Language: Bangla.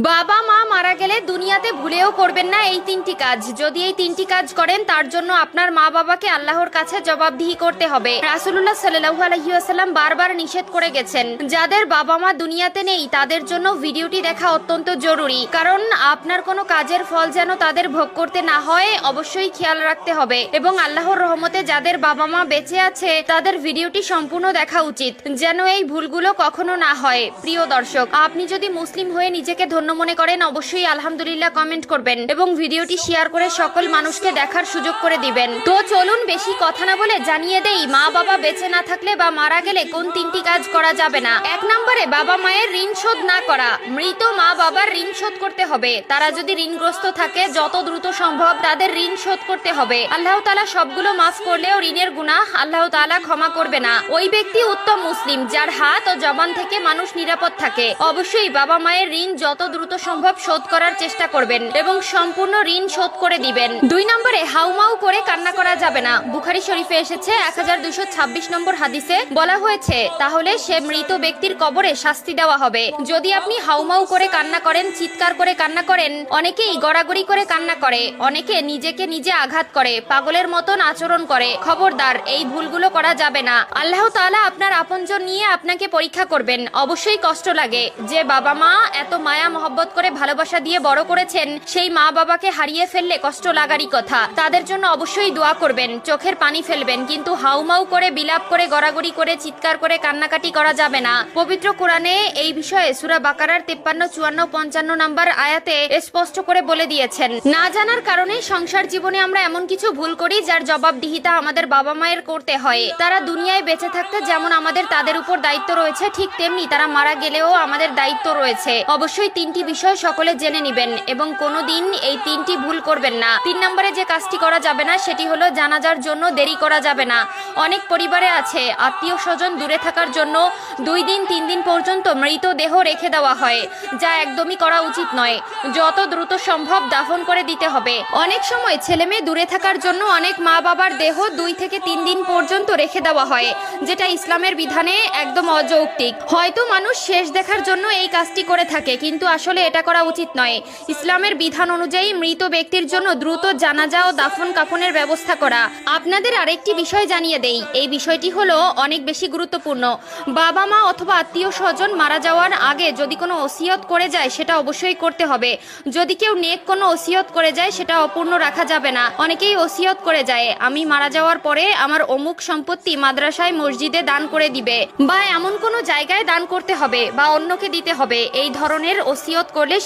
বাবা মা মারা গেলে দুনিয়াতে ভুলেও করবেন না এই তিনটি কাজ। যদি এই তিনটি কাজ করেন তার জন্য আপনার মা বাবাকে আল্লাহর কাছে জবাবদিহি করতে হবে। রাসূলুল্লাহ সাল্লাল্লাহু আলাইহি ওয়াসাল্লাম বারবার নিষেধ করে গেছেন, যাদের বাবা মা দুনিয়াতে নেই তাদের জন্য ভিডিওটি দেখা অত্যন্ত জরুরি, কারণ আপনার কোনো কাজের ফল যেন তাদের ভোগ করতে না হয় অবশ্যই খেয়াল রাখতে হবে। এবং আল্লাহর রহমতে যাদের বাবা মা বেঁচে আছে তাদের ভিডিওটি সম্পূর্ণ দেখা উচিত, যেন এই ভুলগুলো কখনো না হয়। প্রিয় দর্শক, আপনি যদি মুসলিম হয়ে নিজেকে ধন্য মনে করেন অবশ্যই আলহামদুলিল্লাহ কমেন্ট করবেন এবং ভিডিওটি শেয়ার করে সকল মানুষকে দেখার সুযোগ করে দিবেন। তো চলুন বেশি কথা না বলে জানিয়ে দেই মা বাবা বেঁচে না থাকলে বা মারা গেলে কোন তিনটি কাজ করা যাবে না। 1 নম্বরে বাবা মায়ের ঋণ শোধ না করা। মৃত মা বাবার ঋণ শোধ করতে হবে। তারা যদি ঋণগ্রস্ত থাকে যত দ্রুত সম্ভব তাদের ঋণ শোধ করতে হবে। আল্লাহ তাআলা সবগুলো মাফ করলেও ঋণের গুনাহ আল্লাহ তাআলা ক্ষমা করবে না। ওই ব্যক্তি উত্তম মুসলিম যার হাত ও জবান থেকে মানুষ নিরাপদ থাকে। অবশ্যই বাবা মায়ের ঋণ যত দ্রুত সম্ভব শোধ করার চেষ্টা করবেন এবং সম্পূর্ণ ঋণ শোধ করে দিবেন। 2 নম্বরে হাউমাউ করে কান্না করা যাবে না। বুখারী শরীফে এসেছে 1226 নম্বর হাদিসে বলা হয়েছে, তাহলে সে মৃত ব্যক্তির কবরে শাস্তি দেওয়া হবে। যদি আপনি হাউমাউ করে কান্না করেন, চিৎকার করে কান্না করেন, অনেকেই গড়াগড়ি করে কান্না করে, অনেকে নিজেকে নিজে আঘাত করে, পাগলের মতন আচরণ করে। খবরদার, এই ভুলগুলো করা যাবে না। আল্লাহ তাআলা আপনার আপনজন নিয়ে আপনাকে পরীক্ষা করবেন। অবশ্যই কষ্ট লাগে যে বাবা মা এত মায়া মহব্বত করে ভালোবাসা দিয়ে বড় করেছেন, সেই মা বাবাকে হারিয়ে ফেললে কষ্ট লাগারই কথা। তাদের জন্য অবশ্যই দোয়া করবেন, চোখের পানি ফেলবেন, কিন্তু হাউমাউ করে বিলাপ করে গড়াগড়ি করে চিৎকার করে কান্নাকাটি করা যাবে না। পবিত্র কোরআনে এই বিষয়ে সূরা বাকারার 53, 54, 55 নম্বর আয়াতে স্পষ্ট করে বলে দিয়েছেন। না জানার কারণে সংসার জীবনে আমরা এমন কিছু ভুল করি যার জবাবদিহিতা আমাদের বাবা মায়ের করতে হয়। তারা দুনিয়ায় বেঁচে থাকতে যেমন আমাদের তাদের উপর দায়িত্ব রয়েছে, ঠিক তেমনি তারা মারা গেলেও আমাদের দায়িত্ব রয়েছে। অবশ্যই 3টি বিষয় সকলে জেনে নেবেন এবং কোনোদিন এই 3টি ভুল করবেন না। 3 নম্বরে যে কাজটি করা যাবে না সেটি হলো জানাজার জন্য দেরি করা যাবে না। অনেক পরিবারে আছে আত্মীয় স্বজন দূরে থাকার জন্য 2 দিন 3 দিন পর্যন্ত মৃতদেহ রেখে দেওয়া হয়, যা একদমই করা উচিত নয়। যত দ্রুত সম্ভব দাফন করে দিতে হবে। অনেক সময় ছেলে মেয়ে দূরে থাকার জন্য অনেক মা বাবার দেহ 2 থেকে 3 দিন পর্যন্ত রেখে দেওয়া হয়, যেটা ইসলামের বিধানে একদম অযৌক্তিক। হয়তো মানুষ শেষ দেখার জন্য এই কাজটি করে থাকে, কিন্তু আসলে এটা করা উচিত নয়। ইসলামের বিধান অনুযায়ী মৃত ব্যক্তির জন্য দ্রুত জানাজা ও দাফন কাফনের ব্যবস্থা করা। আপনাদের আরেকটি বিষয় জানিয়ে দেই, এই বিষয়টি হলো অনেক বেশি গুরুত্বপূর্ণ। বাবা মা অথবা আত্মীয় স্বজন মারা যাওয়ার আগে যদি কোনো ওসিয়ত করে যায় সেটা অবশ্যই করতে হবে। যদি কেউ নেক কোনো ওসিয়ত করে যায় সেটা অপূর্ণ রাখা যাবে না। অনেকেই ওসিয়ত করে যায়, আমি মারা যাওয়ার পরে আমার অমুক সম্পত্তি মাদ্রাসায় মসজিদে দান করে দিবে, বা এমন কোনো জায়গায় দান করতে হবে বা অন্যকে দিতে হবে। এই ধরনের ওসিয়ত করলে